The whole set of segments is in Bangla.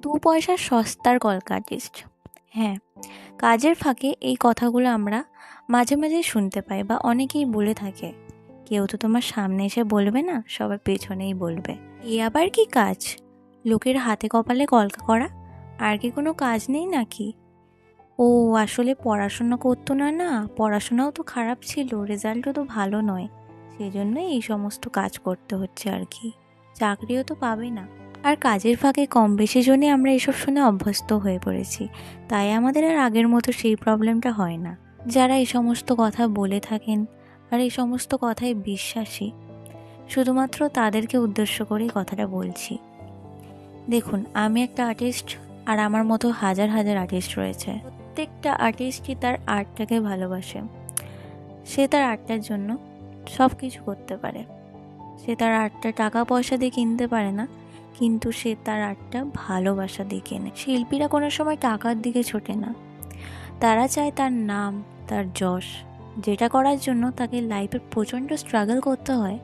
দু পয়সার সস্তার কলকা আর্টিস্ট। হ্যাঁ, কাজের ফাঁকে এই কথাগুলো আমরা মাঝে মাঝে শুনতে পাই বা অনেকেই বলে থাকে। কেউ তো তোমার সামনে এসে বলবে না, সবার পেছনেই বলবে। এ আবার কি কাজ? লোকের হাতে কপালে কলকা করা? আর কি কোনো কাজ নেই নাকি? ও আসলে পড়াশোনা করতো না, না পড়াশোনাও তো খারাপ ছিল, রেজাল্টও তো ভালো নয়, সেই জন্যই এই সমস্ত কাজ করতে হচ্ছে আর কি। চাকরিও তো পাবে না। আর কাজের ফাঁকে কম বেশি জনই আমরা এসব শুনে অভ্যস্ত হয়ে পড়েছি, তাই আমাদের আর আগের মতো সেই প্রবলেমটা হয় না। যারা এই সমস্ত কথা বলে থাকেন আর এই সমস্ত কথায় বিশ্বাসী, শুধুমাত্র তাদেরকে উদ্দেশ্য করেই কথাটা বলছি। দেখুন, আমি একটা আর্টিস্ট, আর আমার মতো হাজার হাজার আর্টিস্ট রয়েছে। প্রত্যেকটা আর্টিস্টই তার আর্টটাকে ভালোবাসে। সে তার আর্টটার জন্য সব কিছু করতে পারে। সে তার আর্টটা টাকা পয়সা দিয়ে কিনতে পারে না, কিন্তু সে তার আর্টটা ভালোবাসা দিয়ে কেনে। শিল্পীরা কোনো সময় টাকার দিকে ছোটে না, তারা চায় তার নাম, তার যশ, যেটা করার জন্য তাকে লাইফে প্রচণ্ড স্ট্রাগল করতে হয়,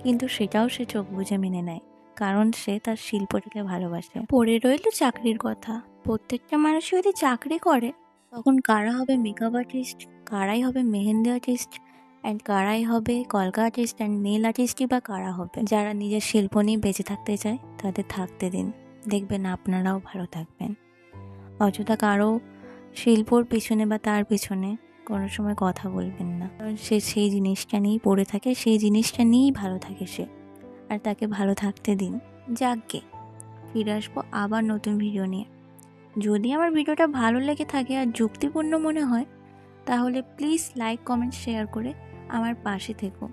কিন্তু সেটাও সে চোখ বুজে মেনে নেয়, কারণ সে তার শিল্পটাকে ভালোবাসে। পড়ে রইল চাকরির কথা। প্রত্যেকটা মানুষ যদি চাকরি করে, তখন কারা হবে মেকআপ আর্টিস্ট, কারাই হবে মেহেন্দি আর্টিস্ট, অ্যান্ড কারাই হবে কলকা আর্টিস্ট অ্যান্ড নেল আর্টিস্টই বা কারা হবে? যারা নিজের শিল্প নিয়ে বেঁচে থাকতে চায় তাদের থাকতে দিন, দেখবেন আপনারাও ভালো থাকবেন। অযথা কারো শিল্পর পিছনে বা তার পিছনে কোনো সময় কথা বলবেন না, কারণ সে সেই জিনিসটা নিয়েই পড়ে থাকে, সেই জিনিসটা নিয়েই ভালো থাকে সে, আর তাকে ভালো থাকতে দিন। যাকগে, ফিরে আসবো আবার নতুন ভিডিও নিয়ে। যদি আমার ভিডিওটা ভালো লেগে থাকে আর যুক্তিপূর্ণ মনে হয়, তাহলে প্লিজ লাইক কমেন্ট শেয়ার করে আমার পাশে থেকো,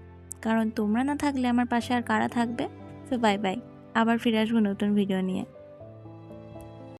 কারণ তোমরা না থাকলে আমার পাশে আর কারা থাকবে? তো বাই বাই, আবার ফিরে আসবো নতুন ভিডিও নিয়ে।